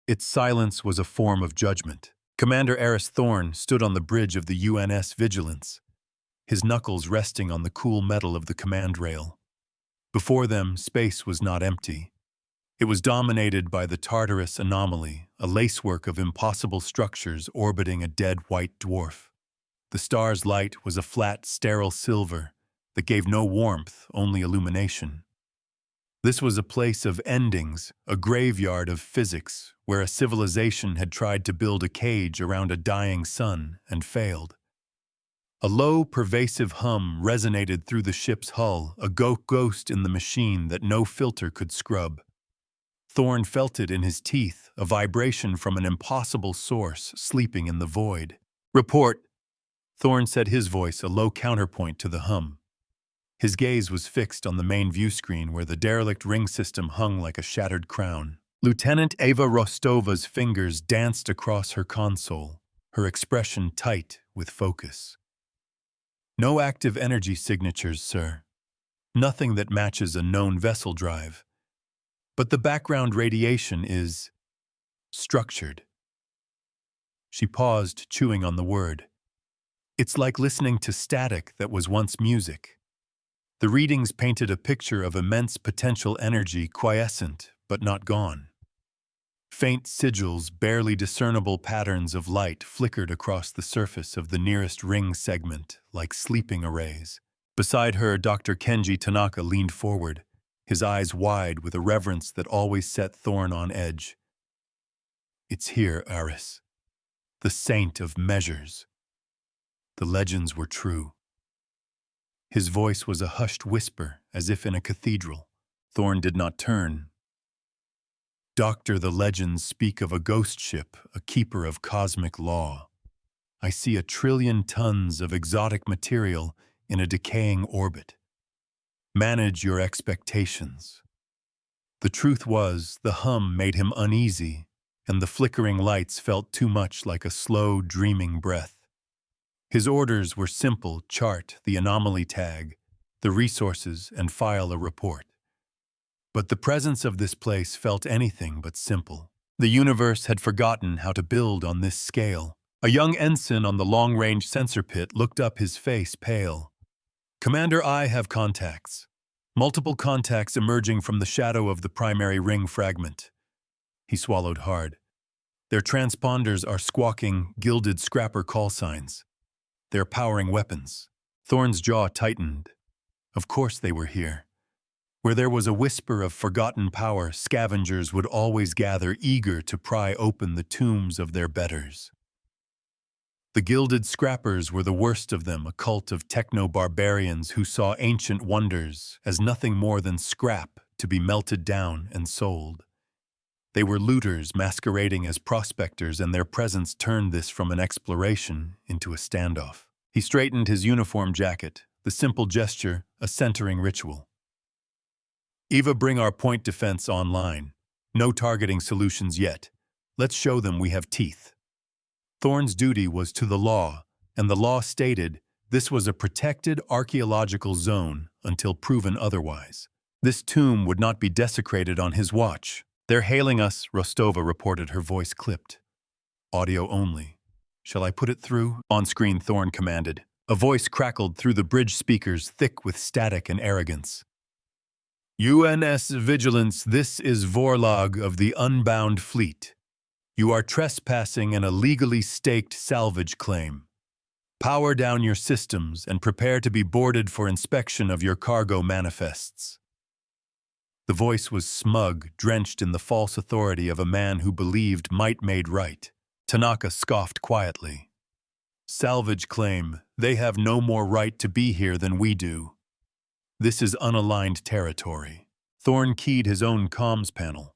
Its silence was a form of judgment. Commander Eris Thorn stood on the bridge of the UNS Vigilance, his knuckles resting on the cool metal of the command rail. Before them, space was not empty. It was dominated by the Tartarus anomaly, a lacework of impossible structures orbiting a dead white dwarf. The star's light was a flat, sterile silver that gave no warmth, only illumination. This was a place of endings, a graveyard of physics, where a civilization had tried to build a cage around a dying sun and failed. A low, pervasive hum resonated through the ship's hull, a ghost in the machine that no filter could scrub. Thorn felt it in his teeth, a vibration from an impossible source sleeping in the void. "Report," Thorn said, his voice a low counterpoint to the hum. His gaze was fixed on the main view screen where the derelict ring system hung like a shattered crown. Lieutenant Ava Rostova's fingers danced across her console, her expression tight with focus. "No active energy signatures, sir. Nothing that matches a known vessel drive. But the background radiation is structured." She paused, chewing on the word. "It's like listening to static that was once music." The readings painted a picture of immense potential energy, quiescent but not gone. Faint sigils, barely discernible patterns of light flickered across the surface of the nearest ring segment like sleeping arrays. Beside her, Dr. Kenji Tanaka leaned forward, his eyes wide with a reverence that always set Thorn on edge. "It's here, Aris. The saint of measures. The legends were true." His voice was a hushed whisper, as if in a cathedral. Thorn did not turn. "Doctor, the legends speak of a ghost ship, a keeper of cosmic law. I see 1 trillion tons of exotic material in a decaying orbit. Manage your expectations." The truth was, the hum made him uneasy, and the flickering lights felt too much like a slow, dreaming breath. His orders were simple: chart the anomaly tag, the resources, and file a report. But the presence of this place felt anything but simple. The universe had forgotten how to build on this scale. A young ensign on the long-range sensor pit looked up, his face pale. "Commander, I have contacts. Multiple contacts emerging from the shadow of the primary ring fragment." He swallowed hard. "Their transponders are squawking, gilded scrapper call signs. They're powering weapons." Thorn's jaw tightened. Of course they were here. Where there was a whisper of forgotten power, scavengers would always gather, eager to pry open the tombs of their betters. The gilded scrappers were the worst of them, a cult of techno-barbarians who saw ancient wonders as nothing more than scrap to be melted down and sold. They were looters masquerading as prospectors, and their presence turned this from an exploration into a standoff. He straightened his uniform jacket, the simple gesture a centering ritual. "Eva, bring our point defense online. No targeting solutions yet. Let's show them we have teeth." Thorn's duty was to the law, and the law stated this was a protected archaeological zone until proven otherwise. This tomb would not be desecrated on his watch. "They're hailing us," Rostova reported, her voice clipped. "Audio only. Shall I put it through?" On-screen, Thorn commanded. A voice crackled through the bridge speakers, thick with static and arrogance. "UNS Vigilance, this is Vorlog of the Unbound Fleet. You are trespassing an illegally staked salvage claim. Power down your systems and prepare to be boarded for inspection of your cargo manifests." The voice was smug, drenched in the false authority of a man who believed might made right. Tanaka scoffed quietly. "Salvage claim. They have no more right to be here than we do. This is unaligned territory." Thorn keyed his own comms panel.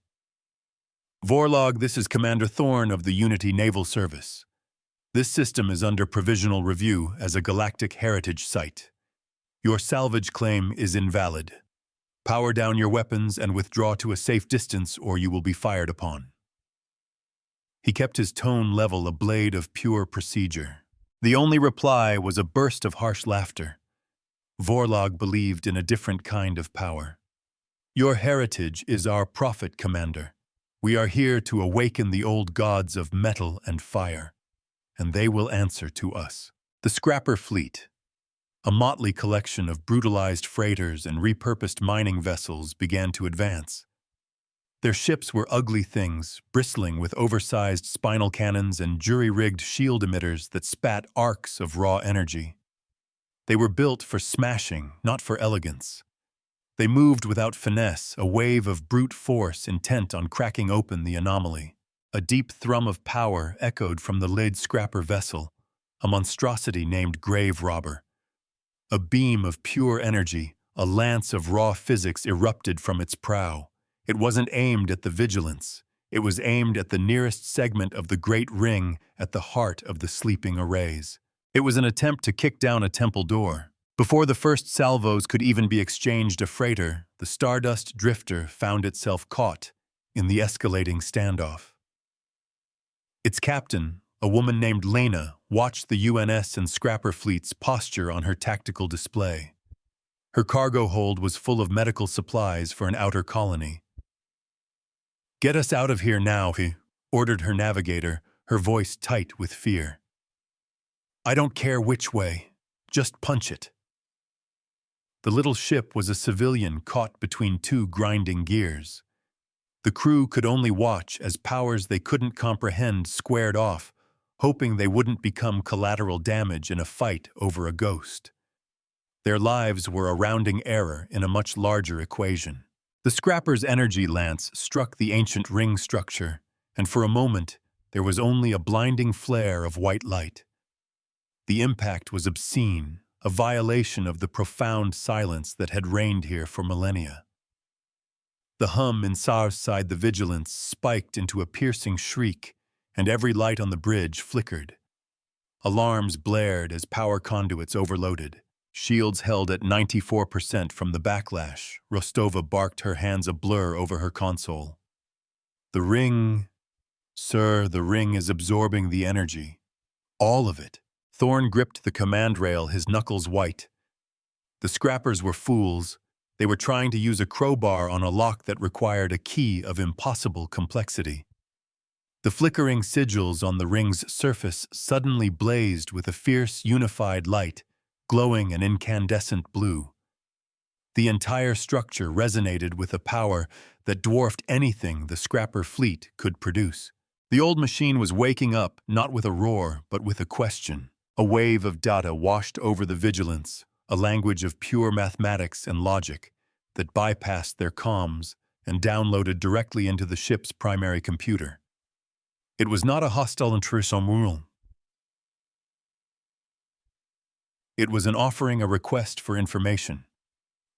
"Vorlog, this is Commander Thorn of the Unity Naval Service. This system is under provisional review as a Galactic heritage site. Your salvage claim is invalid. Power down your weapons and withdraw to a safe distance, or you will be fired upon." He kept his tone level, a blade of pure procedure. The only reply was a burst of harsh laughter. Vorlog believed in a different kind of power. "Your heritage is our profit, Commander. We are here to awaken the old gods of metal and fire, and they will answer to us. The Scrapper Fleet, a motley collection of brutalized freighters and repurposed mining vessels, began to advance. Their ships were ugly things, bristling with oversized spinal cannons and jury-rigged shield emitters that spat arcs of raw energy. They were built for smashing, not for elegance. They moved without finesse, a wave of brute force intent on cracking open the anomaly. A deep thrum of power echoed from the lid scrapper vessel, a monstrosity named Grave Robber. A beam of pure energy, a lance of raw physics erupted from its prow. It wasn't aimed at the Vigilance. It was aimed at the nearest segment of the Great Ring at the heart of the sleeping arrays. It was an attempt to kick down a temple door. Before the first salvos could even be exchanged, a freighter, the Stardust Drifter, found itself caught in the escalating standoff. Its captain, a woman named Lena, watched the UNS and Scrapper fleets posture on her tactical display. Her cargo hold was full of medical supplies for an outer colony. "Get us out of here now," he ordered her navigator, her voice tight with fear. "I don't care which way. Just punch it." The little ship was a civilian caught between two grinding gears. The crew could only watch as powers they couldn't comprehend squared off, hoping they wouldn't become collateral damage in a fight over a ghost. Their lives were a rounding error in a much larger equation. The Scrapper's energy lance struck the ancient ring structure, and for a moment there was only a blinding flare of white light. The impact was obscene, a violation of the profound silence that had reigned here for millennia. The hum inside the Vigilance spiked into a piercing shriek, and every light on the bridge flickered. Alarms blared as power conduits overloaded. Shields held at 94% from the backlash. Rostova barked, her hands a blur over her console. "The ring, sir, the ring is absorbing the energy. All of it." Thorn gripped the command rail, his knuckles white. The Scrappers were fools. They were trying to use a crowbar on a lock that required a key of impossible complexity. The flickering sigils on the ring's surface suddenly blazed with a fierce, unified light, glowing an incandescent blue. The entire structure resonated with a power that dwarfed anything the Scrapper fleet could produce. The old machine was waking up, not with a roar, but with a question. A wave of data washed over the Vigilance, a language of pure mathematics and logic that bypassed their comms and downloaded directly into the ship's primary computer. It was not a hostile intrusion. It was an offering, a request for information.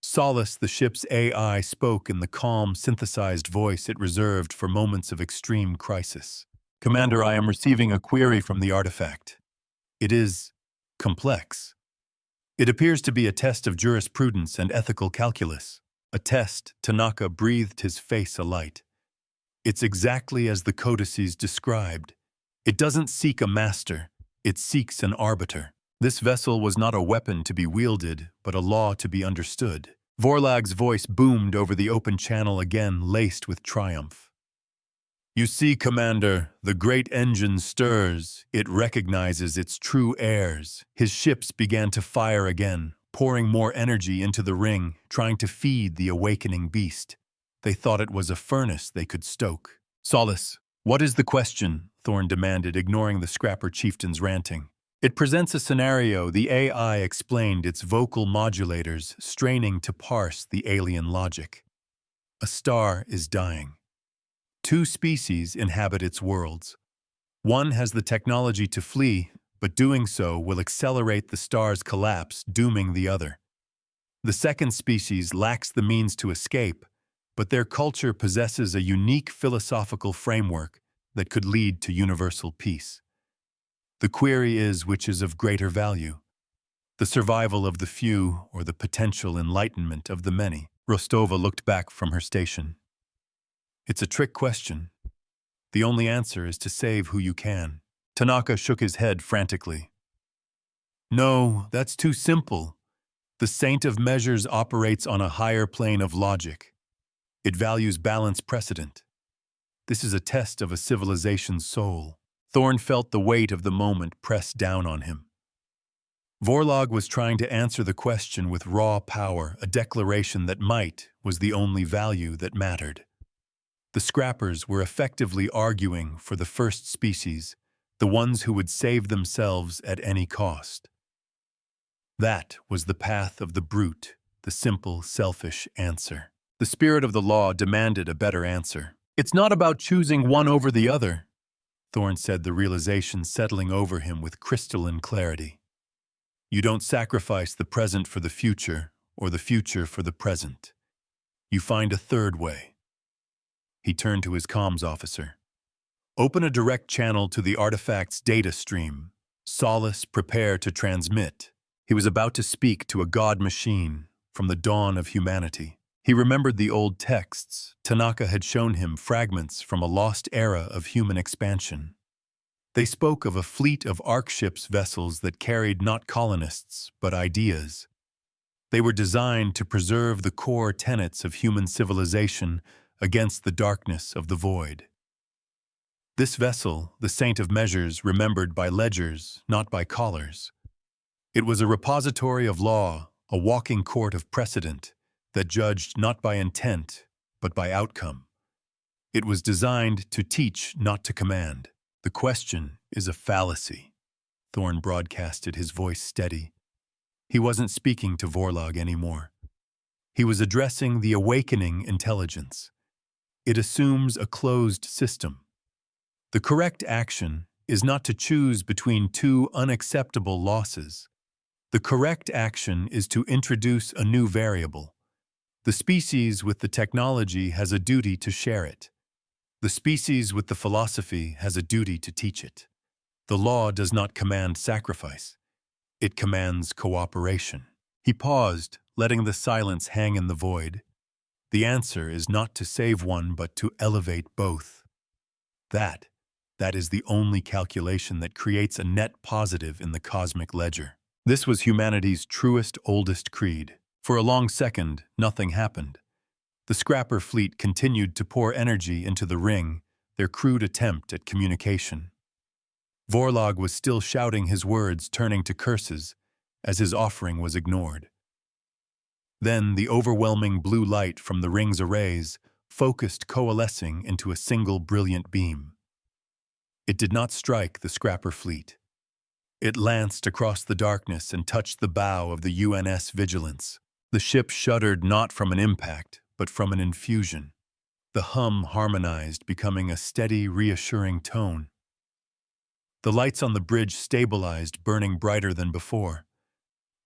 Solace, the ship's AI, spoke in the calm, synthesized voice it reserved for moments of extreme crisis. "Commander, I am receiving a query from the artifact. It is complex. It appears to be a test of jurisprudence and ethical calculus. A test," Tanaka breathed, his face alight. "It's exactly as the codices described. It doesn't seek a master, it seeks an arbiter. This vessel was not a weapon to be wielded, but a law to be understood." Vorlag's voice boomed over the open channel, again laced with triumph. "You see, Commander, the great engine stirs. It recognizes its true heirs." His ships began to fire again, pouring more energy into the ring, trying to feed the awakening beast. They thought it was a furnace they could stoke. "Solace, what is the question?" Thorn demanded, ignoring the Scrapper chieftain's ranting. "It presents a scenario," the AI explained, its vocal modulators straining to parse the alien logic. "A star is dying. 2 species inhabit its worlds. One has the technology to flee, but doing so will accelerate the star's collapse, dooming the other. The second species lacks the means to escape, but their culture possesses a unique philosophical framework that could lead to universal peace. The query is, which is of greater value? The survival of the few or the potential enlightenment of the many?" Rostova looked back from her station. "It's a trick question. The only answer is to save who you can." Tanaka shook his head frantically. "No, that's too simple. The Saint of Measures operates on a higher plane of logic. It values balance precedent. This is a test of a civilization's soul. Thorn felt the weight of the moment press down on him. Vorlog was trying to answer the question with raw power, a declaration that might was the only value that mattered. The scrappers were effectively arguing for the first species, the ones who would save themselves at any cost. That was the path of the brute, the simple, selfish answer. The spirit of the law demanded a better answer. It's not about choosing one over the other, Thorn said, the realization settling over him with crystalline clarity. You don't sacrifice the present for the future, or the future for the present. You find a third way. He turned to his comms officer. Open a direct channel to the artifact's data stream. Solace, prepare to transmit. He was about to speak to a god machine from the dawn of humanity. He remembered the old texts. Tanaka had shown him fragments from a lost era of human expansion. They spoke of a fleet of Ark ships vessels that carried not colonists, but ideas. They were designed to preserve the core tenets of human civilization against the darkness of the void. This vessel, the Saint of Measures, remembered by ledgers, not by collars. It was a repository of law, a walking court of precedent, that judged not by intent, but by outcome. It was designed to teach, not to command. The question is a fallacy. Thorn broadcasted, his voice steady. He wasn't speaking to Vorlog anymore. He was addressing the awakening intelligence. It assumes a closed system. The correct action is not to choose between two unacceptable losses. The correct action is to introduce a new variable. The species with the technology has a duty to share it. The species with the philosophy has a duty to teach it. The law does not command sacrifice. It commands cooperation. He paused, letting the silence hang in the void. The answer is not to save one, but to elevate both. That is the only calculation that creates a net positive in the cosmic ledger. This was humanity's truest, oldest creed. For a long second, nothing happened. The scrapper fleet continued to pour energy into the ring, their crude attempt at communication. Vorlog was still shouting his words, turning to curses, as his offering was ignored. Then the overwhelming blue light from the ring's arrays focused, coalescing into a single brilliant beam. It did not strike the scrapper fleet. It lanced across the darkness and touched the bow of the UNS Vigilance. The ship shuddered not from an impact, but from an infusion. The hum harmonized, becoming a steady, reassuring tone. The lights on the bridge stabilized, burning brighter than before.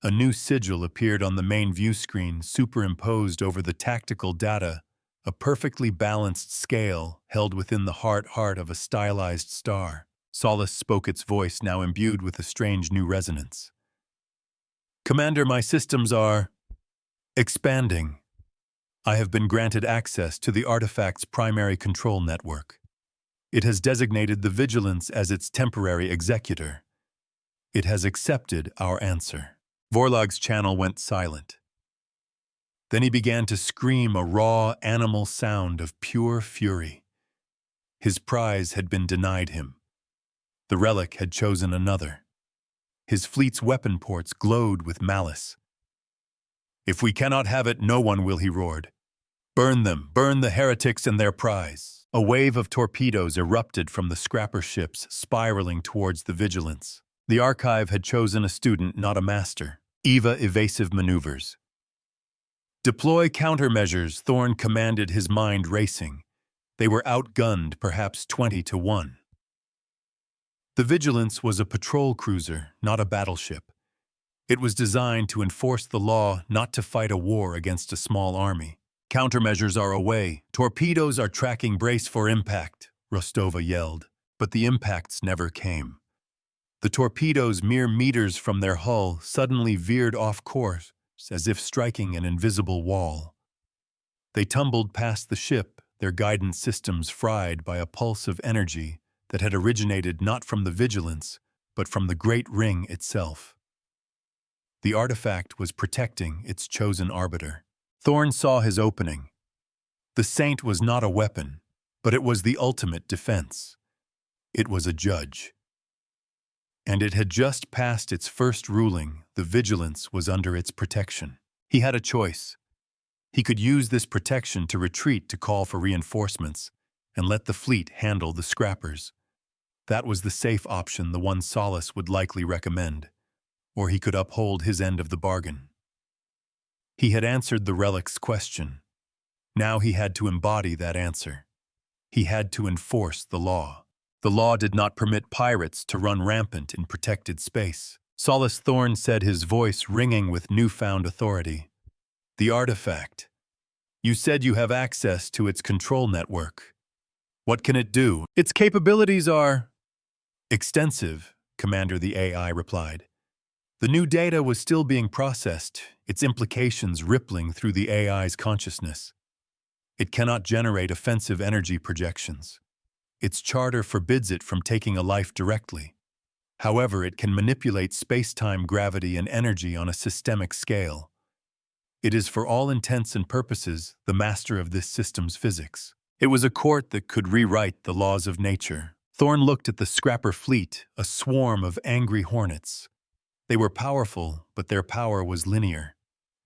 A new sigil appeared on the main view screen, superimposed over the tactical data, a perfectly balanced scale held within the heart of a stylized star. Solace spoke, its voice now imbued with a strange new resonance. Commander, my systems are expanding. I have been granted access to the artifact's primary control network. It has designated the Vigilance as its temporary executor. It has accepted our answer. Vorlog's channel went silent. Then he began to scream, a raw, animal sound of pure fury. His prize had been denied him. The relic had chosen another. His fleet's weapon ports glowed with malice. If we cannot have it, no one will, he roared. Burn them, burn the heretics and their prize. A wave of torpedoes erupted from the scrapper ships, spiraling towards the Vigilance. The Archive had chosen a student, not a master. EVA evasive maneuvers. Deploy countermeasures, Thorn commanded, his mind racing. They were outgunned, perhaps 20-1. The Vigilance was a patrol cruiser, not a battleship. It was designed to enforce the law, not to fight a war against a small army. Countermeasures are away. Torpedoes are tracking, brace for impact, Rostova yelled. But the impacts never came. The torpedoes, mere meters from their hull, suddenly veered off course, as if striking an invisible wall. They tumbled past the ship, their guidance systems fried by a pulse of energy that had originated not from the Vigilance, but from the Great Ring itself. The artifact was protecting its chosen arbiter. Thorn saw his opening. The Saint was not a weapon, But it was the ultimate defense. It was a judge. And it had just passed its first ruling. The vigilance was under its protection. He had a choice. He could use this protection to retreat to call for reinforcements and let the fleet handle the scrappers. That was the safe option, the one Solace would likely recommend. Or he could uphold his end of the bargain. He had answered the relic's question. Now he had to embody that answer. He had to enforce the law. The law did not permit pirates to run rampant in protected space. Solace Thorn said, his voice ringing with newfound authority. The artifact. You said you have access to its control network. What can it do? Its capabilities are extensive, Commander, the AI replied. The new data was still being processed, its implications rippling through the AI's consciousness. It cannot generate offensive energy projections. Its charter forbids it from taking a life directly. However, it can manipulate space-time gravity and energy on a systemic scale. It is, for all intents and purposes, the master of this system's physics. It was a court that could rewrite the laws of nature. Thorn looked at the scrapper fleet, a swarm of angry hornets. They were powerful, but their power was linear.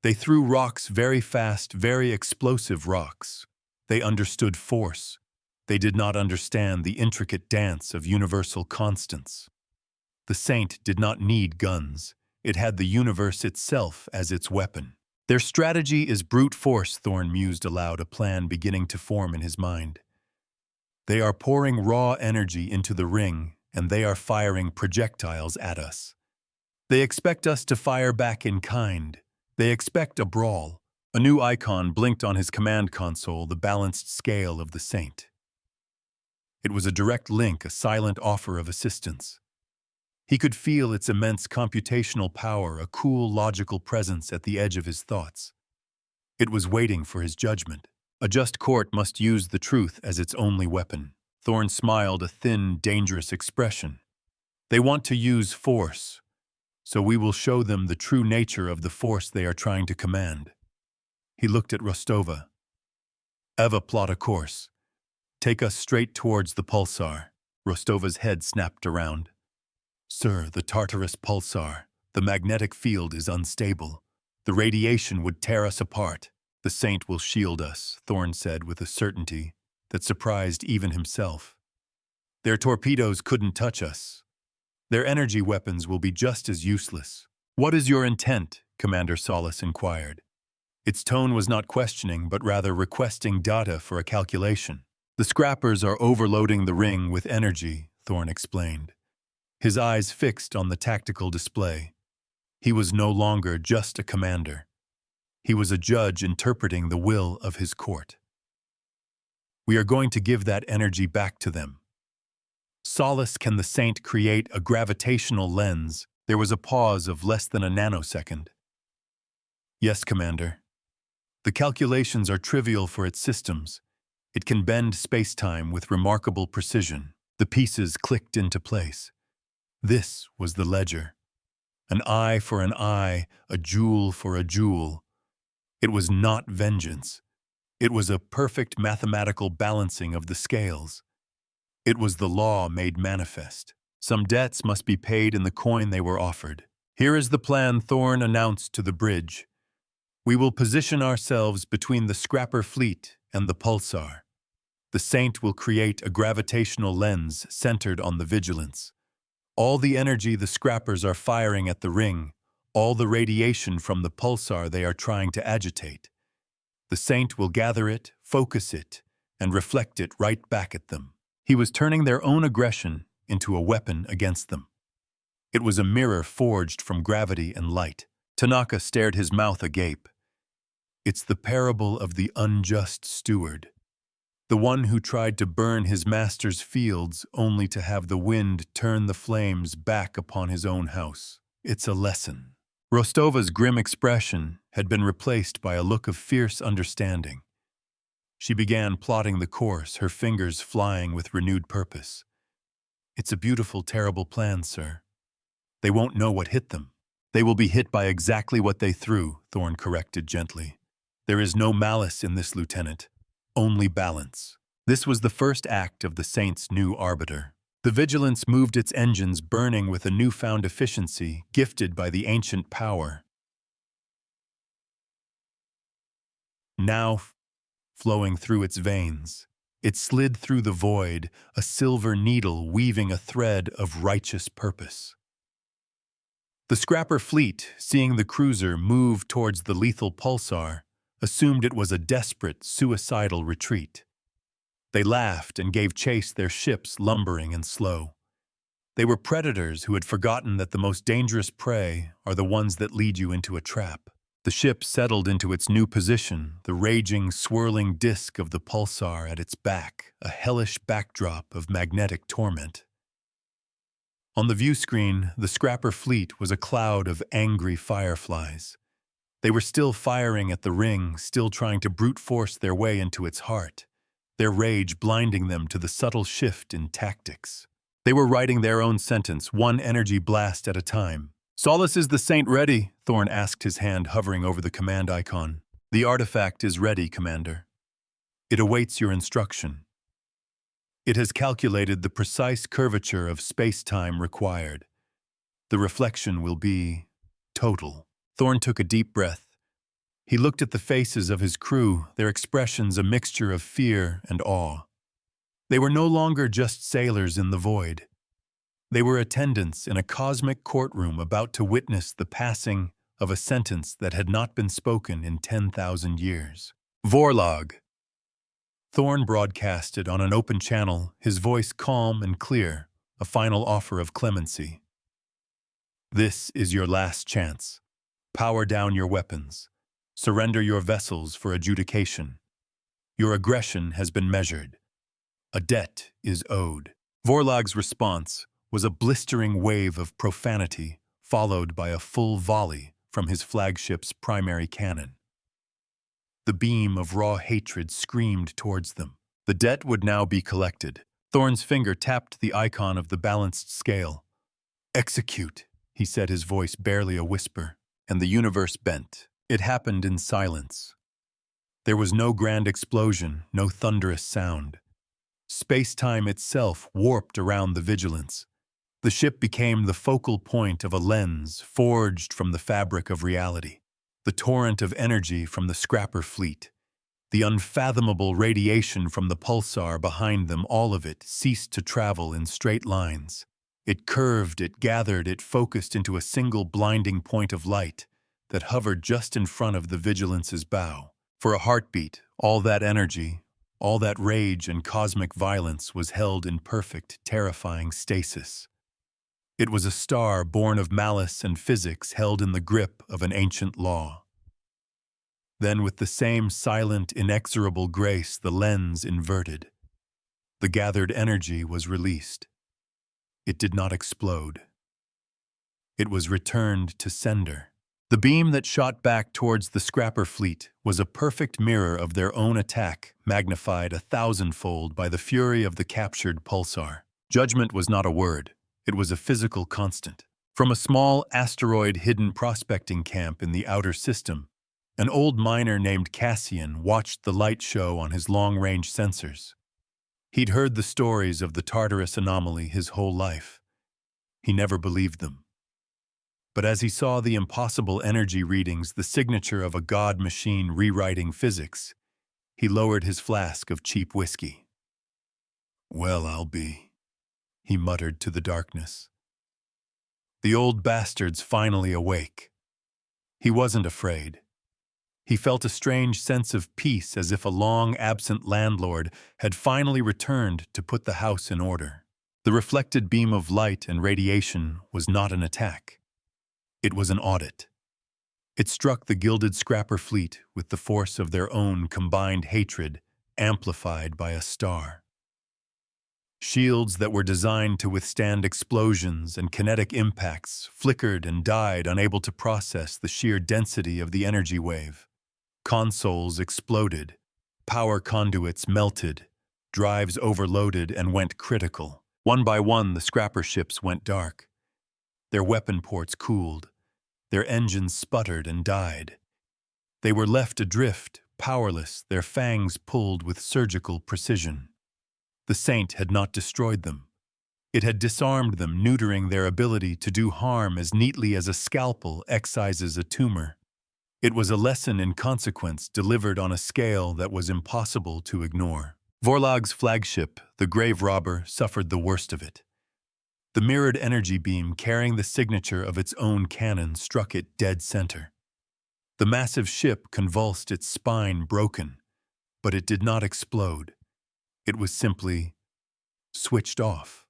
They threw rocks very fast, very explosive rocks. They understood force. They did not understand the intricate dance of universal constants. The Saint did not need guns. It had the universe itself as its weapon. Their strategy is brute force, Thorn mused aloud, a plan beginning to form in his mind. They are pouring raw energy into the ring, and they are firing projectiles at us. They expect us to fire back in kind. They expect a brawl. A new icon blinked on his command console, the balanced scale of the Saint. It was a direct link, a silent offer of assistance. He could feel its immense computational power, a cool, logical presence at the edge of his thoughts. It was waiting for his judgment. A just court must use the truth as its only weapon. Thorn smiled, a thin, dangerous expression. They want to use force, so we will show them the true nature of the force they are trying to command. He looked at Rostova. Eva, plot a course. Take us straight towards the pulsar. Rostova's head snapped around. Sir, the Tartarus pulsar. The magnetic field is unstable. The radiation would tear us apart. The Saint will shield us, Thorn said with a certainty that surprised even himself. Their torpedoes couldn't touch us. Their energy weapons will be just as useless. What is your intent? Commander Solace inquired. Its tone was not questioning, but rather requesting data for a calculation. The scrappers are overloading the ring with energy, Thorn explained. His eyes fixed on the tactical display. He was no longer just a commander. He was a judge interpreting the will of his court. We are going to give that energy back to them. Solace, can the Saint create a gravitational lens? There was a pause of less than a nanosecond. Yes, Commander. The calculations are trivial for its systems. It can bend space-time with remarkable precision. The pieces clicked into place. This was the ledger. An eye for an eye, a jewel for a jewel. It was not vengeance. It was a perfect mathematical balancing of the scales. It was the law made manifest. Some debts must be paid in the coin they were offered. Here is the plan, Thorn announced to the bridge. We will position ourselves between the scrapper fleet and the pulsar. The Saint will create a gravitational lens centered on the vigilance. All the energy the scrappers are firing at the ring, all the radiation from the pulsar they are trying to agitate. The Saint will gather it, focus it, and reflect it right back at them. He was turning their own aggression into a weapon against them. It was a mirror forged from gravity and light. Tanaka stared, his mouth agape. It's the parable of the unjust steward. The one who tried to burn his master's fields only to have the wind turn the flames back upon his own house. It's a lesson. Rostova's grim expression had been replaced by a look of fierce understanding. She began plotting the course, her fingers flying with renewed purpose. It's a beautiful, terrible plan, sir. They won't know what hit them. They will be hit by exactly what they threw, Thorn corrected gently. There is no malice in this, Lieutenant. Only balance. This was the first act of the Saints' new Arbiter. The Vigilance moved its engines burning with a newfound efficiency gifted by the ancient power. Now flowing through its veins, it slid through the void, a silver needle weaving a thread of righteous purpose. The Scrapper fleet, seeing the cruiser move towards the lethal pulsar, assumed it was a desperate, suicidal retreat. They laughed and gave chase, their ships lumbering and slow. They were predators who had forgotten that the most dangerous prey are the ones that lead you into a trap. The ship settled into its new position, the raging, swirling disk of the pulsar at its back, a hellish backdrop of magnetic torment. On the view screen, the Scrapper fleet was a cloud of angry fireflies. They were still firing at the ring, still trying to brute force their way into its heart, their rage blinding them to the subtle shift in tactics. They were writing their own sentence, one energy blast at a time. "Solace, is the Saint ready?" Thorn asked, his hand hovering over the command icon. "The artifact is ready, Commander. It awaits your instruction. It has calculated the precise curvature of space-time required. The reflection will be total." Thorn took a deep breath. He looked at the faces of his crew, their expressions a mixture of fear and awe. They were no longer just sailors in the void. They were attendants in a cosmic courtroom about to witness the passing of a sentence that had not been spoken in 10,000 years. "Vorlog." Thorn broadcasted on an open channel, his voice calm and clear, a final offer of clemency. "This is your last chance. Power down your weapons. Surrender your vessels for adjudication. Your aggression has been measured. A debt is owed." Vorlog's response was a blistering wave of profanity, followed by a full volley from his flagship's primary cannon. The beam of raw hatred screamed towards them. The debt would now be collected. Thorn's finger tapped the icon of the balanced scale. "Execute," he said, his voice barely a whisper, and the universe bent. It happened in silence. There was no grand explosion, no thunderous sound. Space-time itself warped around the Vigilance. The ship became the focal point of a lens forged from the fabric of reality. The torrent of energy from the Scrapper fleet, the unfathomable radiation from the pulsar behind them, all of it ceased to travel in straight lines. It curved, it gathered, it focused into a single blinding point of light that hovered just in front of the Vigilance's bow. For a heartbeat, all that energy, all that rage and cosmic violence was held in perfect, terrifying stasis. It was a star born of malice and physics held in the grip of an ancient law. Then, with the same silent, inexorable grace, the lens inverted. The gathered energy was released. It did not explode. It was returned to sender. The beam that shot back towards the Scrapper fleet was a perfect mirror of their own attack, magnified 1,000-fold by the fury of the captured pulsar. Judgment was not a word. It was a physical constant. From a small asteroid-hidden prospecting camp in the outer system, an old miner named Cassian watched the light show on his long-range sensors. He'd heard the stories of the Tartarus anomaly his whole life. He never believed them. But as he saw the impossible energy readings, the signature of a god machine rewriting physics, he lowered his flask of cheap whiskey. "Well, I'll be," he muttered to the darkness. The old bastard's finally awake. He wasn't afraid. He felt a strange sense of peace, as if a long-absent landlord had finally returned to put the house in order. The reflected beam of light and radiation was not an attack. It was an audit. It struck the gilded Scrapper fleet with the force of their own combined hatred, amplified by a star. Shields that were designed to withstand explosions and kinetic impacts flickered and died, unable to process the sheer density of the energy wave. Consoles exploded, power conduits melted, drives overloaded and went critical. One by one, the Scrapper ships went dark. Their weapon ports cooled. Their engines sputtered and died. They were left adrift, powerless, their fangs pulled with surgical precision. The Saint had not destroyed them. It had disarmed them, neutering their ability to do harm as neatly as a scalpel excises a tumor. It was a lesson in consequence delivered on a scale that was impossible to ignore. Vorlag's flagship, the Grave Robber, suffered the worst of it. The mirrored energy beam carrying the signature of its own cannon struck it dead center. The massive ship convulsed, its spine broken, but it did not explode. It was simply switched off.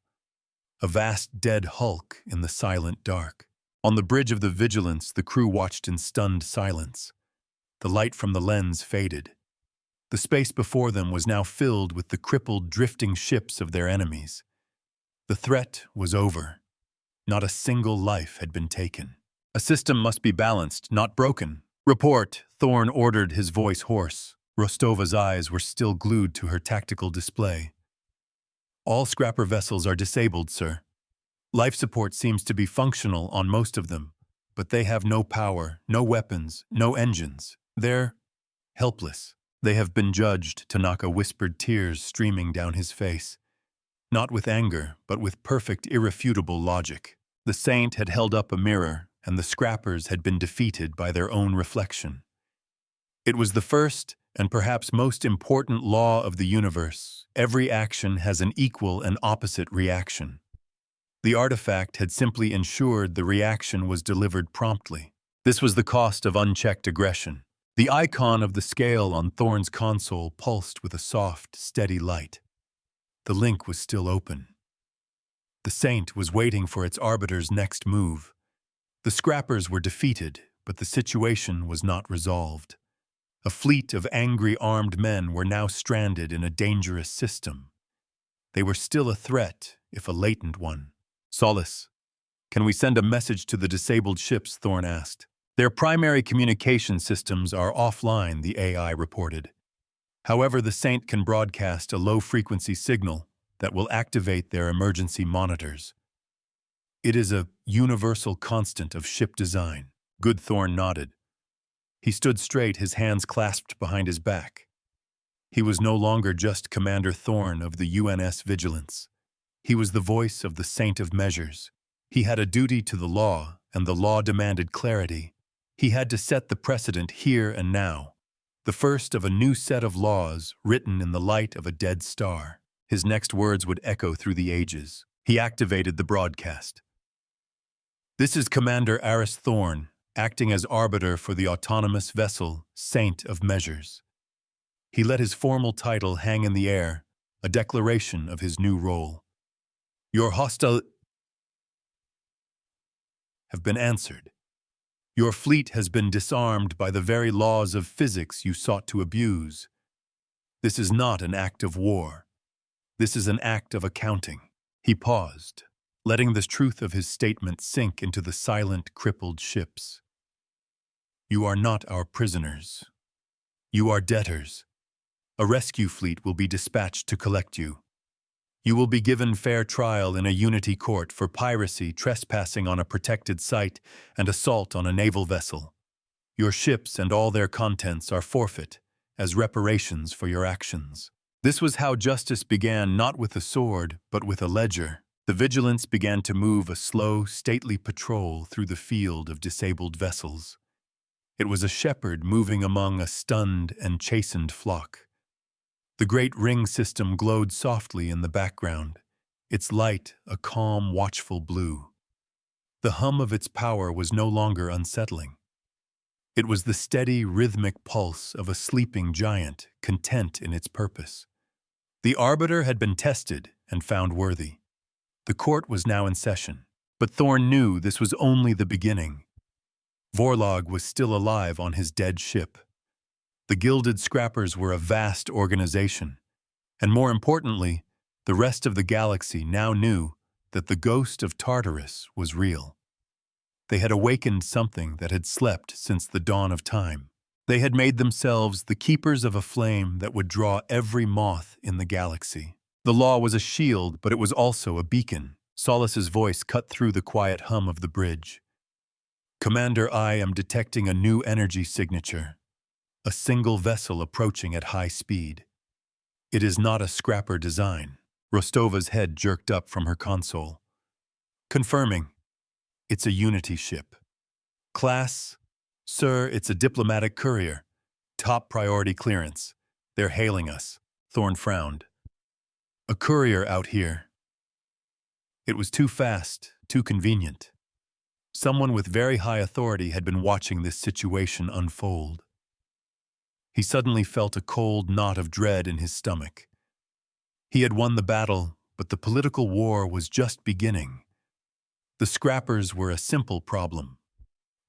A vast dead hulk in the silent dark. On the bridge of the Vigilance, the crew watched in stunned silence. The light from the lens faded. The space before them was now filled with the crippled, drifting ships of their enemies. The threat was over. Not a single life had been taken. A system must be balanced, not broken. Report, Thorn ordered, his voice hoarse. Rostova's eyes were still glued to her tactical display. All scrapper vessels are disabled, sir. Life support seems to be functional on most of them, but they have no power, no weapons, no engines. They're helpless. They have been judged. Tanaka whispered, tears streaming down his face. Not with anger, but with perfect, irrefutable logic. The Saint had held up a mirror, and the scrappers had been defeated by their own reflection. It was the first and perhaps most important law of the universe. Every action has an equal and opposite reaction. The artifact had simply ensured the reaction was delivered promptly. This was the cost of unchecked aggression. The icon of the scale on Thorn's console pulsed with a soft, steady light. The link was still open. The Saint was waiting for its Arbiter's next move. The scrappers were defeated, but the situation was not resolved. A fleet of angry armed men were now stranded in a dangerous system. They were still a threat, if a latent one. Solace, can we send a message to the disabled ships? Thorn asked. Their primary communication systems are offline, the AI reported. However, the Saint can broadcast a low-frequency signal that will activate their emergency monitors. It is a universal constant of ship design. Good. Thorn nodded. He stood straight, his hands clasped behind his back. He was no longer just Commander Thorn of the UNS Vigilance. He was the voice of the Saint of Measures. He had a duty to the law, and the law demanded clarity. He had to set the precedent here and now, the first of a new set of laws written in the light of a dead star. His next words would echo through the ages. He activated the broadcast. This is Commander Aris Thorn, acting as arbiter for the autonomous vessel Saint of Measures. He let his formal title hang in the air, a declaration of his new role. Your hostile have been answered. Your fleet has been disarmed by the very laws of physics you sought to abuse. This is not an act of war. This is an act of accounting. He paused, letting the truth of his statement sink into the silent, crippled ships. You are not our prisoners. You are debtors. A rescue fleet will be dispatched to collect you. You will be given fair trial in a unity court for piracy, trespassing on a protected site, and assault on a naval vessel. Your ships and all their contents are forfeit as reparations for your actions. This was how justice began, not with a sword, but with a ledger. The Vigilance began to move a slow, stately patrol through the field of disabled vessels. It was a shepherd moving among a stunned and chastened flock. The great ring system glowed softly in the background, its light a calm, watchful blue. The hum of its power was no longer unsettling. It was the steady, rhythmic pulse of a sleeping giant, content in its purpose. The Arbiter had been tested and found worthy. The court was now in session, but Thorn knew this was only the beginning. Vorlog was still alive on his dead ship. The Gilded Scrappers were a vast organization, and more importantly, the rest of the galaxy now knew that the ghost of Tartarus was real. They had awakened something that had slept since the dawn of time. They had made themselves the keepers of a flame that would draw every moth in the galaxy. The law was a shield, but it was also a beacon. Solace's voice cut through the quiet hum of the bridge. Commander, I am detecting a new energy signature. A single vessel approaching at high speed. It is not a scrapper design. Rostova's head jerked up from her console. Confirming. It's a Unity ship. Class? Sir, it's a diplomatic courier. Top priority clearance. They're hailing us. Thorn frowned. A courier out here. It was too fast, too convenient. Someone with very high authority had been watching this situation unfold. He suddenly felt a cold knot of dread in his stomach. He had won the battle, but the political war was just beginning. The scrappers were a simple problem.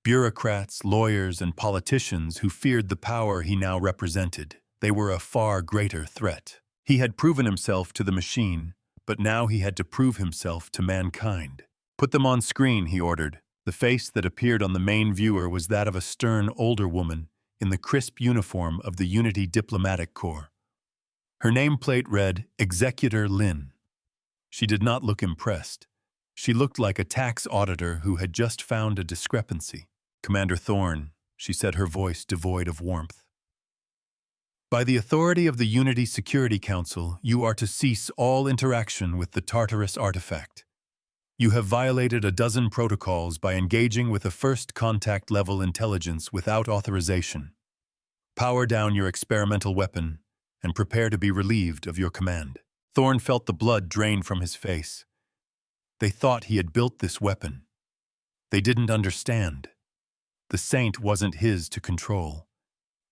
Bureaucrats, lawyers, and politicians who feared the power he now represented. They were a far greater threat. He had proven himself to the machine, but now he had to prove himself to mankind. Put them on screen, he ordered. The face that appeared on the main viewer was that of a stern, older woman in the crisp uniform of the Unity Diplomatic Corps. Her nameplate read, Executor Lin. She did not look impressed. She looked like a tax auditor who had just found a discrepancy. Commander Thorn, she said, her voice devoid of warmth. By the authority of the Unity Security Council, you are to cease all interaction with the Tartarus artifact. You have violated a dozen protocols by engaging with a first contact level intelligence without authorization. Power down your experimental weapon and prepare to be relieved of your command. Thorn felt the blood drain from his face. They thought he had built this weapon. They didn't understand. The Saint wasn't his to control.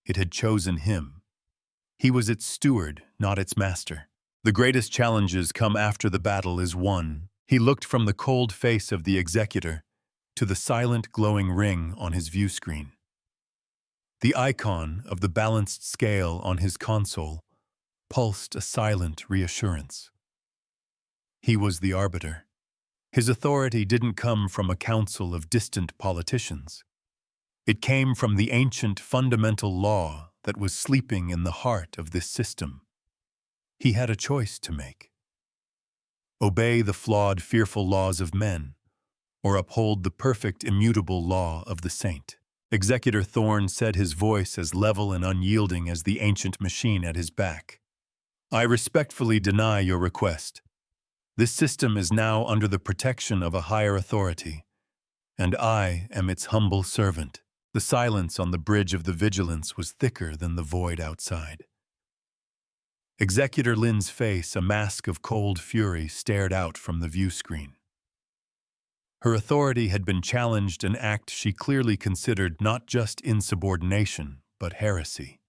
It had chosen him. He was its steward, not its master. The greatest challenges come after the battle is won. He looked from the cold face of the executor to the silent glowing ring on his view screen. The icon of the balanced scale on his console pulsed a silent reassurance. He was the arbiter. His authority didn't come from a council of distant politicians. It came from the ancient fundamental law that was sleeping in the heart of this system. He had a choice to make. Obey the flawed, fearful laws of men, or uphold the perfect, immutable law of the saint. Executor Thorn said, his voice as level and unyielding as the ancient machine at his back. I respectfully deny your request. This system is now under the protection of a higher authority, and I am its humble servant. The silence on the bridge of the vigilance was thicker than the void outside. Executor Lin's face, a mask of cold fury, stared out from the view screen. Her authority had been challenged, an act she clearly considered not just insubordination, but heresy.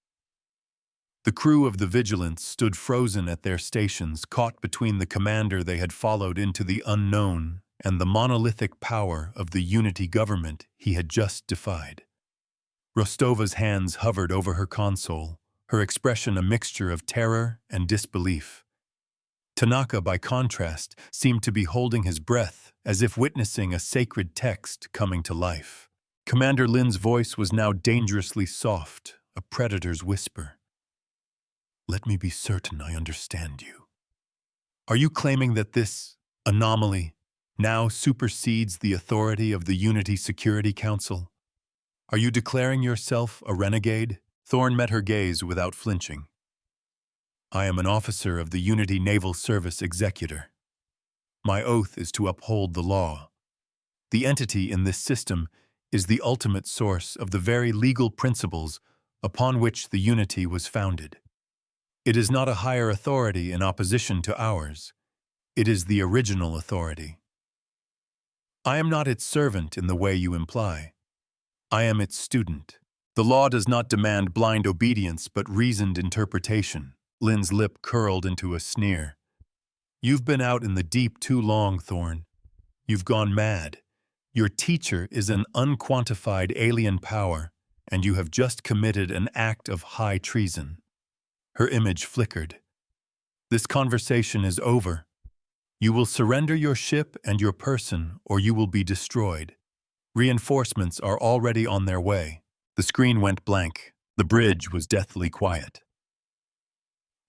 The crew of the Vigilance stood frozen at their stations, caught between the commander they had followed into the unknown and the monolithic power of the Unity government he had just defied. Rostova's hands hovered over her console, her expression a mixture of terror and disbelief. Tanaka, by contrast, seemed to be holding his breath, as if witnessing a sacred text coming to life. Commander Lin's voice was now dangerously soft, a predator's whisper. Let me be certain I understand you. Are you claiming that this anomaly now supersedes the authority of the Unity Security Council? Are you declaring yourself a renegade? Thorn met her gaze without flinching. I am an officer of the Unity Naval Service Executor. My oath is to uphold the law. The entity in this system is the ultimate source of the very legal principles upon which the Unity was founded. It is not a higher authority in opposition to ours. It is the original authority. I am not its servant in the way you imply. I am its student. The law does not demand blind obedience but reasoned interpretation. Lin's lip curled into a sneer. You've been out in the deep too long, Thorn. You've gone mad. Your teacher is an unquantified alien power, and you have just committed an act of high treason. Her image flickered. This conversation is over. You will surrender your ship and your person, or you will be destroyed. Reinforcements are already on their way. The screen went blank. The bridge was deathly quiet.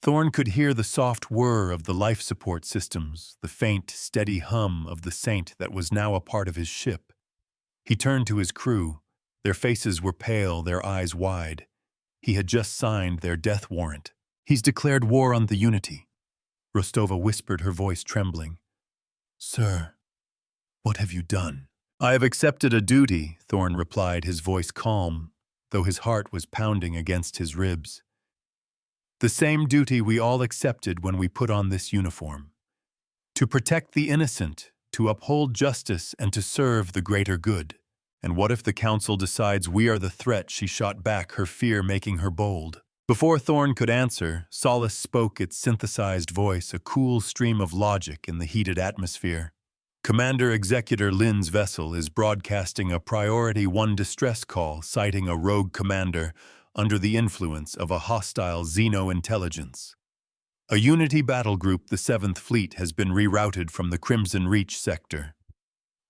Thorn could hear the soft whir of the life support systems, the faint, steady hum of the saint that was now a part of his ship. He turned to his crew. Their faces were pale, their eyes wide. He had just signed their death warrant. He's declared war on the Unity. Rostova whispered, her voice trembling. Sir, what have you done? I have accepted a duty, Thorn replied, his voice calm, though his heart was pounding against his ribs. The same duty we all accepted when we put on this uniform. To protect the innocent, to uphold justice, and to serve the greater good. And what if the council decides we are the threat? She shot back, her fear making her bold. Before Thorn could answer, Solace spoke, its synthesized voice, a cool stream of logic in the heated atmosphere. Commander Executor Lin's vessel is broadcasting a Priority 1 distress call citing a rogue commander under the influence of a hostile xeno-intelligence. A Unity battle group, the 7th Fleet, has been rerouted from the Crimson Reach sector.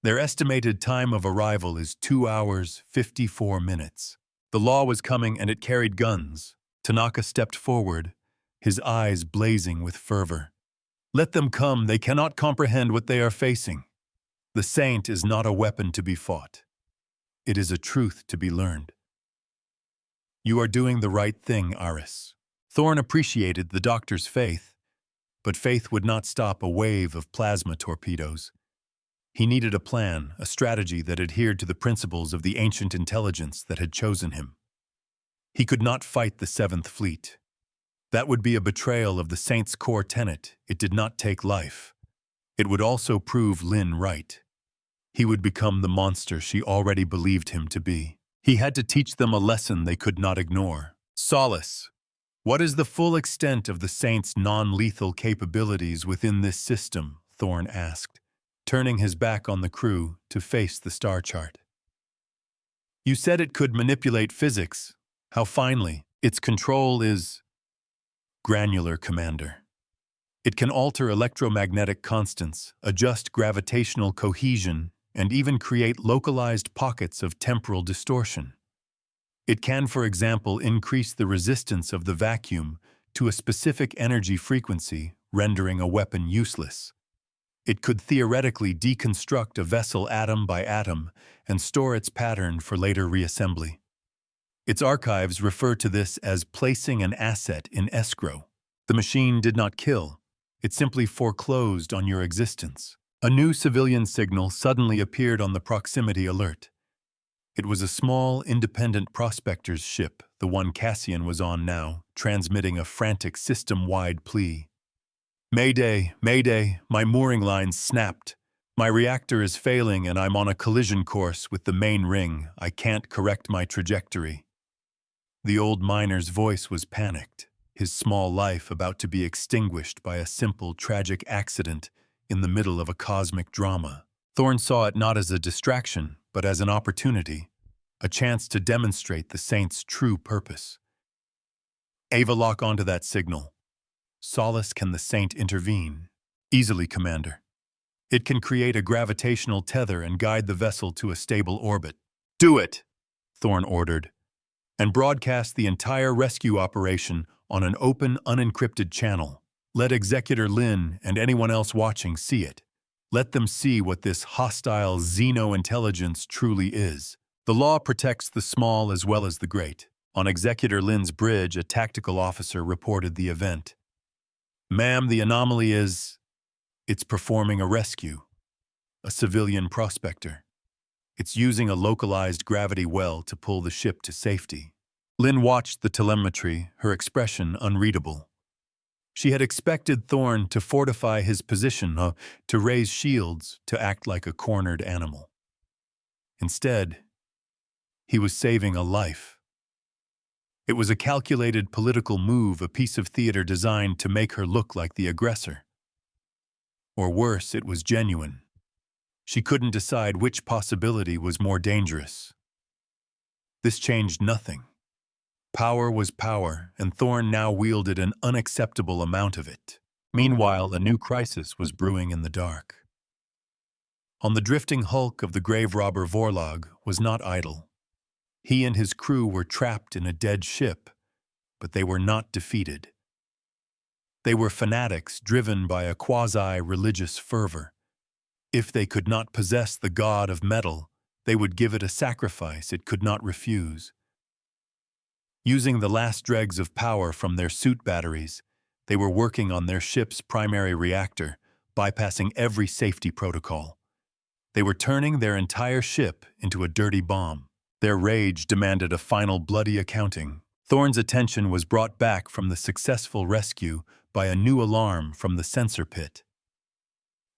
Their estimated time of arrival is 2 hours, 54 minutes. The law was coming and it carried guns. Tanaka stepped forward, his eyes blazing with fervor. Let them come, they cannot comprehend what they are facing. The Saint is not a weapon to be fought. It is a truth to be learned. You are doing the right thing, Aris. Thorn appreciated the doctor's faith, but faith would not stop a wave of plasma torpedoes. He needed a plan, a strategy that adhered to the principles of the ancient intelligence that had chosen him. He could not fight the 7th Fleet. That would be a betrayal of the Saint's core tenet. It did not take life. It would also prove Lin right. He would become the monster she already believed him to be. He had to teach them a lesson they could not ignore. Solace. What is the full extent of the Saint's non-lethal capabilities within this system? Thorn asked, turning his back on the crew to face the star chart. You said it could manipulate physics. How finely? Its control is granular, Commander. It can alter electromagnetic constants, adjust gravitational cohesion, and even create localized pockets of temporal distortion. It can, for example, increase the resistance of the vacuum to a specific energy frequency, rendering a weapon useless. It could theoretically deconstruct a vessel atom by atom and store its pattern for later reassembly. Its archives refer to this as placing an asset in escrow. The machine did not kill. It simply foreclosed on your existence. A new civilian signal suddenly appeared on the proximity alert. It was a small, independent prospector's ship, the one Cassian was on now, transmitting a frantic system-wide plea. Mayday, Mayday, my mooring lines snapped. My reactor is failing and I'm on a collision course with the main ring. I can't correct my trajectory. The old miner's voice was panicked, his small life about to be extinguished by a simple, tragic accident in the middle of a cosmic drama. Thorn saw it not as a distraction, but as an opportunity, a chance to demonstrate the Saint's true purpose. Ava, lock onto that signal. Solace, can the Saint intervene? Easily, Commander. It can create a gravitational tether and guide the vessel to a stable orbit. Do it, Thorn ordered, and broadcast the entire rescue operation on an open, unencrypted channel. Let Executor Lin and anyone else watching see it. Let them see what this hostile xeno-intelligence truly is. The law protects the small as well as the great. On Executor Lin's bridge, a tactical officer reported the event. Ma'am, the anomaly is... It's performing a rescue. A civilian prospector. It's using a localized gravity well to pull the ship to safety. Lin watched the telemetry, her expression unreadable. She had expected Thorn to fortify his position, to raise shields, to act like a cornered animal. Instead, he was saving a life. It was a calculated political move, a piece of theater designed to make her look like the aggressor. Or worse, it was genuine. She couldn't decide which possibility was more dangerous. This changed nothing. Power was power, and Thorn now wielded an unacceptable amount of it. Meanwhile, a new crisis was brewing in the dark. On the drifting hulk of the grave robber Vorlog was not idle. He and his crew were trapped in a dead ship, but they were not defeated. They were fanatics driven by a quasi-religious fervor. If they could not possess the god of metal, they would give it a sacrifice it could not refuse. Using the last dregs of power from their suit batteries, They were working on their ship's primary reactor, bypassing every safety protocol. They were turning their entire ship into a dirty bomb. Their rage demanded a final bloody accounting. Thorn's attention was brought back from the successful rescue by a new alarm from the sensor pit.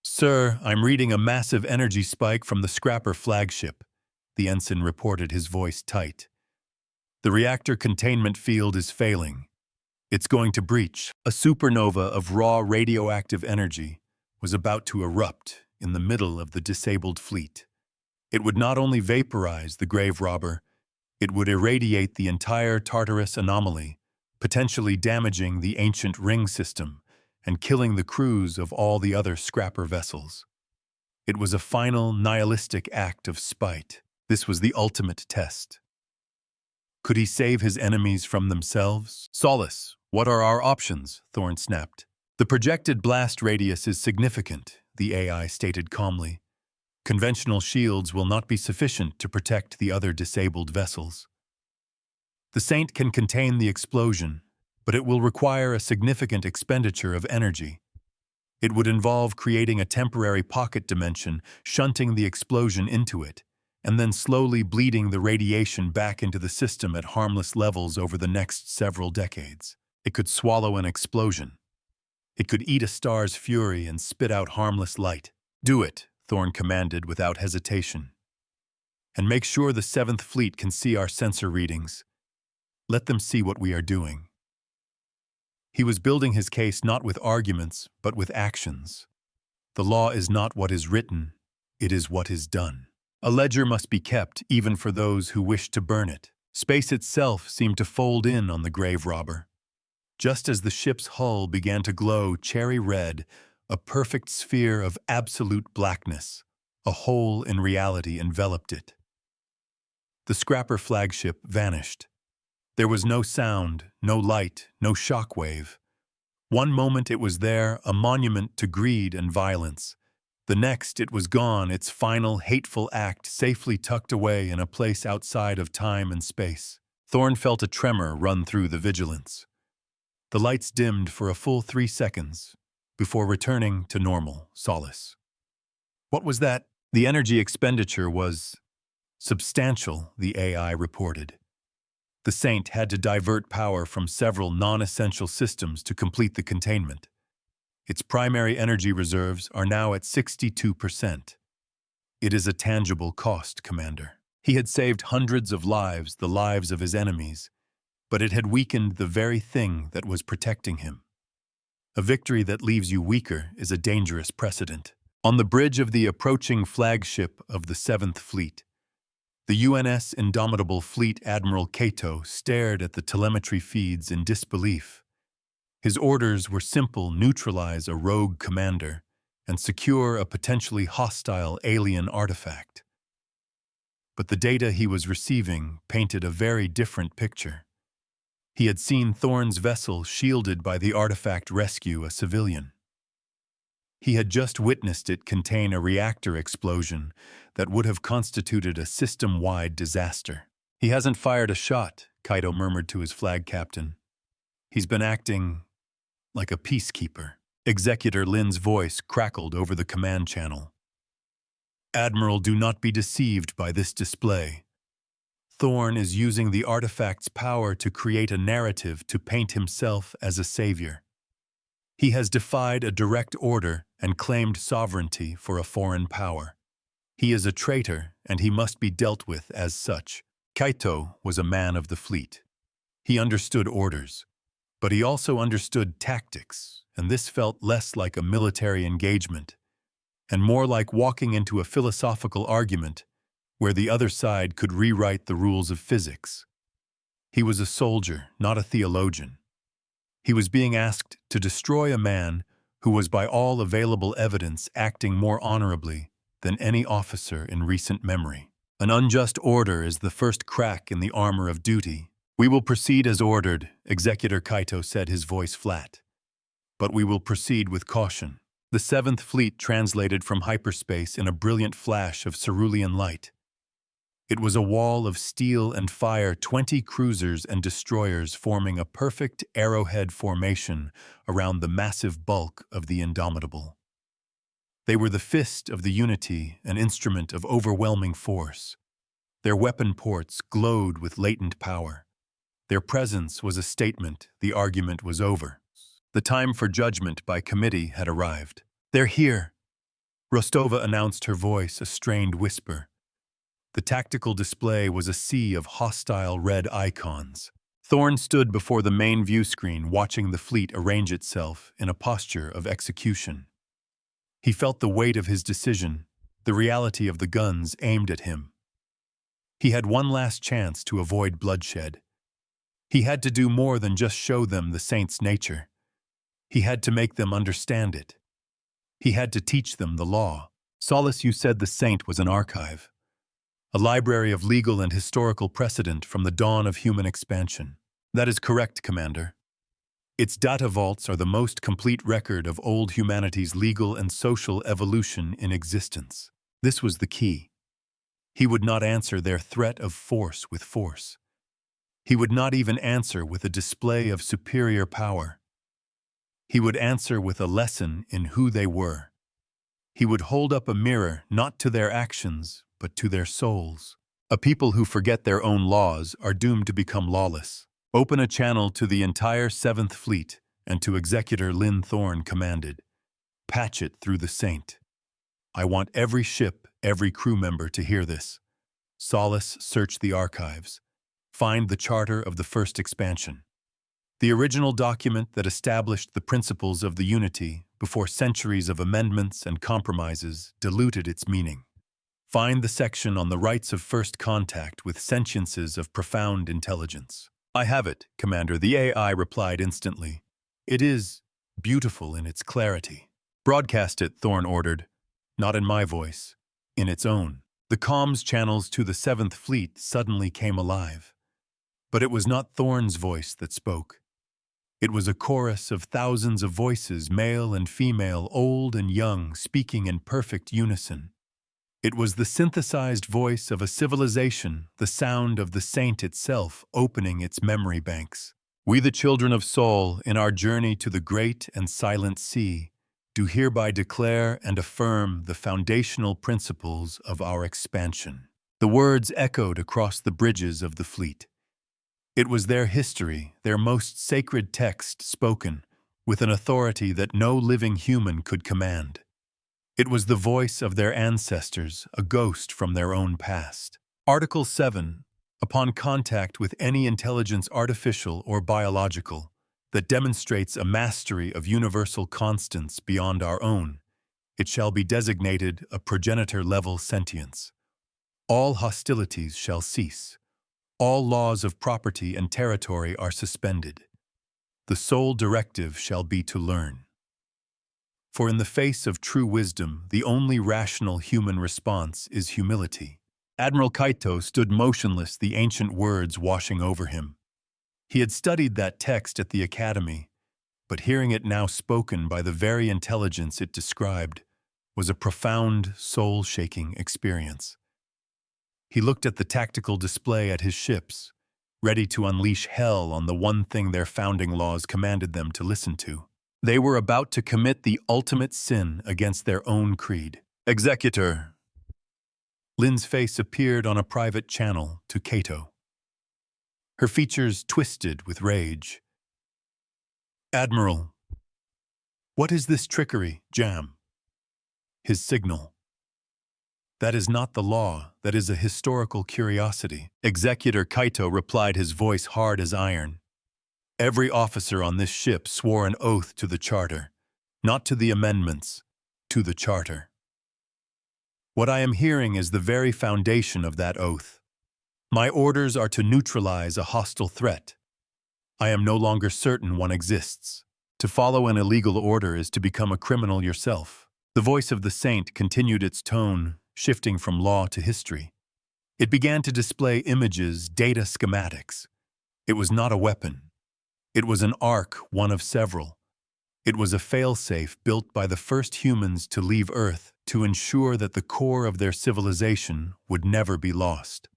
"Sir, I'm reading a massive energy spike from the Scrapper flagship," the ensign reported, his voice tight. "The reactor containment field is failing. It's going to breach." A supernova of raw radioactive energy was about to erupt in the middle of the disabled fleet. It would not only vaporize the grave robber, it would irradiate the entire Tartarus anomaly, potentially damaging the ancient ring system and killing the crews of all the other Scrapper vessels. It was a final nihilistic act of spite. This was the ultimate test. Could he save his enemies from themselves? "Solace, what are our options?" Thorn snapped. "The projected blast radius is significant," the AI stated calmly. "Conventional shields will not be sufficient to protect the other disabled vessels. The Saint can contain the explosion, but it will require a significant expenditure of energy. It would involve creating a temporary pocket dimension, shunting the explosion into it, and then slowly bleeding the radiation back into the system at harmless levels over the next several decades. It could swallow an explosion. It could eat a star's fury and spit out harmless light. "Do it," Thorn commanded without hesitation. "And make sure the 7th Fleet can see our sensor readings. Let them see what we are doing." He was building his case not with arguments, but with actions. The law is not what is written, it is what is done. A ledger must be kept even for those who wish to burn it. Space itself seemed to fold in on the grave robber. Just as the ship's hull began to glow cherry red, a perfect sphere of absolute blackness, a hole in reality enveloped it. The Scrapper flagship vanished. There was no sound, no light, no shockwave. One moment it was there, a monument to greed and violence. The next it was gone, its final hateful act safely tucked away in a place outside of time and space. Thorn felt a tremor run through the vigilance. The lights dimmed for a full 3 seconds, before returning to normal solace. "What was that?" "The energy expenditure was substantial," the AI reported. "The Saint had to divert power from several non-essential systems to complete the containment. Its primary energy reserves are now at 62%. It is a tangible cost, Commander." He had saved hundreds of lives, the lives of his enemies, but it had weakened the very thing that was protecting him. A victory that leaves you weaker is a dangerous precedent. On the bridge of the approaching flagship of the 7th Fleet, the UNS Indomitable Fleet Admiral Cato stared at the telemetry feeds in disbelief. His orders were simple: neutralize a rogue commander and secure a potentially hostile alien artifact. But the data he was receiving painted a very different picture. He had seen Thorn's vessel shielded by the artifact rescue a civilian. He had just witnessed it contain a reactor explosion that would have constituted a system-wide disaster. "He hasn't fired a shot," Cato murmured to his flag captain. "He's been acting like a peacekeeper." Executor Lin's voice crackled over the command channel. "Admiral, do not be deceived by this display. Thorn is using the artifact's power to create a narrative to paint himself as a savior. He has defied a direct order and claimed sovereignty for a foreign power. He is a traitor, and he must be dealt with as such." Cato was a man of the fleet. He understood orders, but he also understood tactics, and this felt less like a military engagement, and more like walking into a philosophical argument where the other side could rewrite the rules of physics. He was a soldier, not a theologian. He was being asked to destroy a man who was by all available evidence acting more honorably than any officer in recent memory. An unjust order is the first crack in the armor of duty. "We will proceed as ordered," Executor Cato said, his voice flat. "But we will proceed with caution." The 7th Fleet translated from hyperspace in a brilliant flash of cerulean light. It was a wall of steel and fire, 20 cruisers and destroyers forming a perfect arrowhead formation around the massive bulk of the Indomitable. They were the fist of the Unity, an instrument of overwhelming force. Their weapon ports glowed with latent power. Their presence was a statement. The argument was over. The time for judgment by committee had arrived. "They're here," Rostova announced, her voice a strained whisper. The tactical display was a sea of hostile red icons. Thorn stood before the main view screen, watching the fleet arrange itself in a posture of execution. He felt the weight of his decision, the reality of the guns aimed at him. He had one last chance to avoid bloodshed. He had to do more than just show them the Saint's nature. He had to make them understand it. He had to teach them the law. Solace, you said the Saint was an archive. A library of legal and historical precedent from the dawn of human expansion. That is correct, Commander. Its data vaults are the most complete record of old humanity's legal and social evolution in existence. This was the key. He would not answer their threat of force with force. He would not even answer with a display of superior power. He would answer with a lesson in who they were. He would hold up a mirror not to their actions, but to their souls. A people who forget their own laws are doomed to become lawless. Open a channel to the entire 7th Fleet, and to Executor Lynn Thorne commanded. Patch it through the Saint. I want every ship, every crew member to hear this. Solace, search the archives. Find the charter of the first expansion. The original document that established the principles of the Unity before centuries of amendments and compromises diluted its meaning. Find the section on the rights of first contact with sentiences of profound intelligence. I have it, Commander, the AI replied instantly. It is beautiful in its clarity. Broadcast it, Thorne ordered. Not in my voice, in its own. The comms channels to the 7th Fleet suddenly came alive. But it was not Thorne's voice that spoke. It was a chorus of thousands of voices, male and female, old and young, speaking in perfect unison. It was the synthesized voice of a civilization, the sound of the Saint itself opening its memory banks. We, the children of Sol, in our journey to the great and silent sea, do hereby declare and affirm the foundational principles of our expansion. The words echoed across the bridges of the fleet. It was their history, their most sacred text spoken, with an authority that no living human could command. It was the voice of their ancestors, a ghost from their own past. Article 7. Upon contact with any intelligence, artificial or biological, that demonstrates a mastery of universal constants beyond our own, it shall be designated a progenitor-level sentience. All hostilities shall cease. All laws of property and territory are suspended. The sole directive shall be to learn. For in the face of true wisdom, the only rational human response is humility. Admiral Kaito stood motionless, the ancient words washing over him. He had studied that text at the academy, but hearing it now spoken by the very intelligence it described was a profound, soul-shaking experience. He looked at the tactical display at his ships, ready to unleash hell on the one thing their founding laws commanded them to listen to. They were about to commit the ultimate sin against their own creed. Executor. Lynn's face appeared on a private channel to Kaito. Her features twisted with rage. Admiral. What is this trickery, Jam? His signal. That is not the law, that is a historical curiosity. Executor Kaito replied, his voice hard as iron. Every officer on this ship swore an oath to the charter, not to the amendments, to the charter. What I am hearing is the very foundation of that oath. My orders are to neutralize a hostile threat. I am no longer certain one exists. To follow an illegal order is to become a criminal yourself. The voice of the Saint continued its tone, shifting from law to history. It began to display images, data schematics. It was not a weapon. It was an ark, one of several. It was a failsafe built by the first humans to leave Earth to ensure that the core of their civilization would never be lost.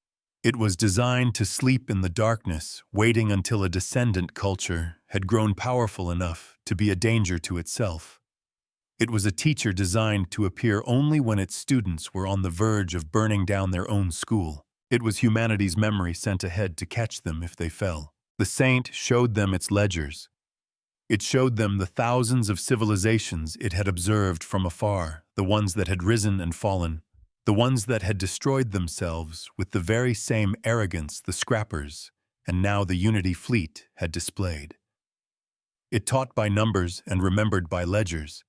It was designed to sleep in the darkness, waiting until a descendant culture had grown powerful enough to be a danger to itself. It was a teacher designed to appear only when its students were on the verge of burning down their own school. It was humanity's memory sent ahead to catch them if they fell. The saint showed them its ledgers. It showed them the thousands of civilizations it had observed from afar, the ones that had risen and fallen, the ones that had destroyed themselves with the very same arrogance the scrappers, and now the Unity fleet, had displayed. It taught by numbers and remembered by ledgers.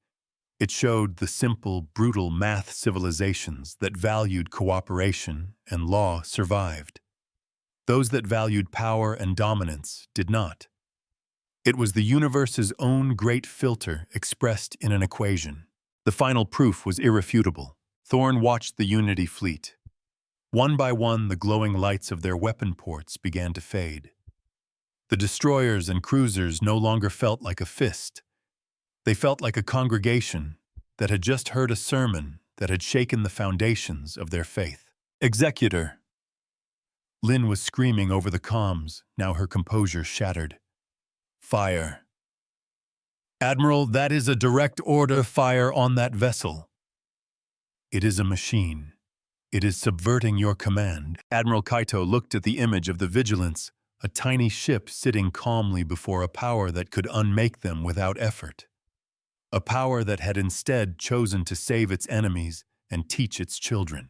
It showed the simple, brutal math civilizations that valued cooperation and law survived. Those that valued power and dominance did not. It was the universe's own great filter expressed in an equation. The final proof was irrefutable. Thorn watched the Unity fleet. One by one, the glowing lights of their weapon ports began to fade. The destroyers and cruisers no longer felt like a fist. They felt like a congregation that had just heard a sermon that had shaken the foundations of their faith. Executor! Lynn was screaming over the comms, now her composure shattered. Fire. Admiral, that is a direct order. Fire on that vessel. It is a machine. It is subverting your command. Admiral Kaito looked at the image of the Vigilance, a tiny ship sitting calmly before a power that could unmake them without effort. A power that had instead chosen to save its enemies and teach its children.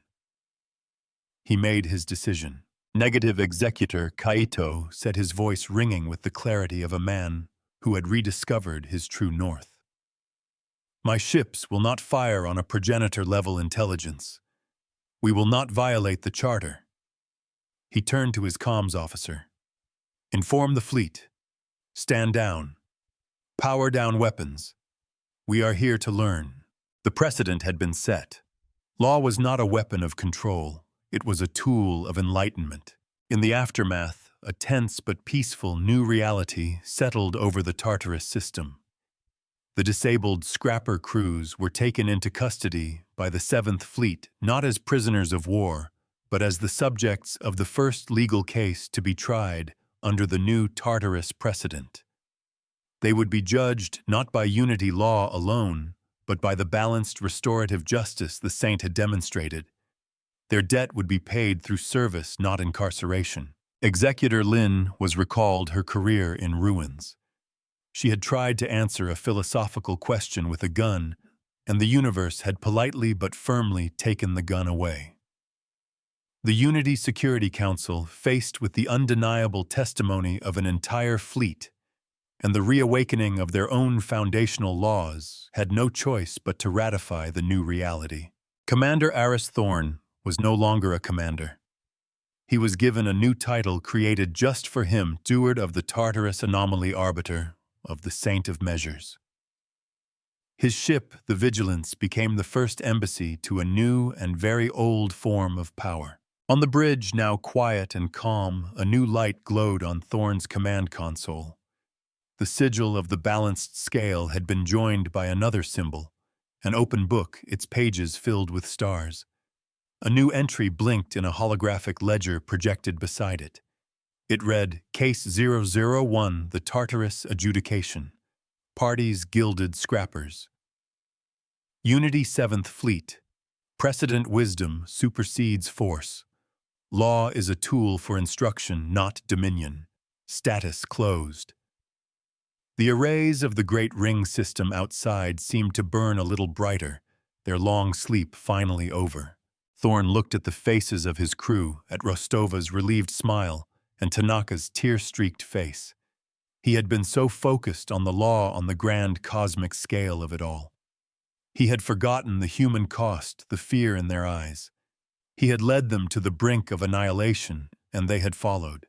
He made his decision. Negative Executor Kaito said, his voice ringing with the clarity of a man who had rediscovered his true north. My ships will not fire on a progenitor-level intelligence. We will not violate the charter. He turned to his comms officer. Inform the fleet. Stand down. Power down weapons. We are here to learn. The precedent had been set. Law was not a weapon of control. It was a tool of enlightenment. In the aftermath, a tense but peaceful new reality settled over the Tartarus system. The disabled scrapper crews were taken into custody by the 7th Fleet, not as prisoners of war, but as the subjects of the first legal case to be tried under the new Tartarus precedent. They would be judged not by unity law alone, but by the balanced restorative justice the saint had demonstrated. Their debt would be paid through service, not incarceration. Executor Lin was recalled her career in ruins. She had tried to answer a philosophical question with a gun, and the universe had politely but firmly taken the gun away. The Unity Security Council, faced with the undeniable testimony of an entire fleet and the reawakening of their own foundational laws, had no choice but to ratify the new reality. Commander Aris Thorn was no longer a commander. He was given a new title created just for him, Steward of the Tartarus Anomaly Arbiter of the Saint of Measures. His ship, the Vigilance, became the first embassy to a new and very old form of power. On the bridge, now quiet and calm, a new light glowed on Thorn's command console. The sigil of the balanced scale had been joined by another symbol, an open book, its pages filled with stars. A new entry blinked in a holographic ledger projected beside it. It read, Case 001, the Tartarus Adjudication. Parties Gilded Scrappers. Unity 7th Fleet. Precedent wisdom supersedes force. Law is a tool for instruction, not dominion. Status closed. The arrays of the great ring system outside seemed to burn a little brighter, their long sleep finally over. Thorn looked at the faces of his crew, at Rostova's relieved smile, and Tanaka's tear-streaked face. He had been so focused on the law on the grand cosmic scale of it all. He had forgotten the human cost, the fear in their eyes. He had led them to the brink of annihilation, and they had followed.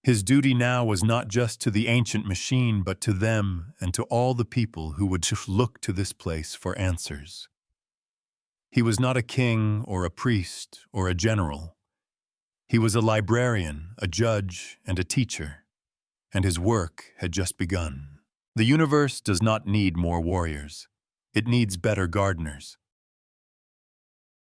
His duty now was not just to the ancient machine, but to them and to all the people who would look to this place for answers. He was not a king or a priest or a general. He was a librarian, a judge, and a teacher, and his work had just begun. The universe does not need more warriors. It needs better gardeners.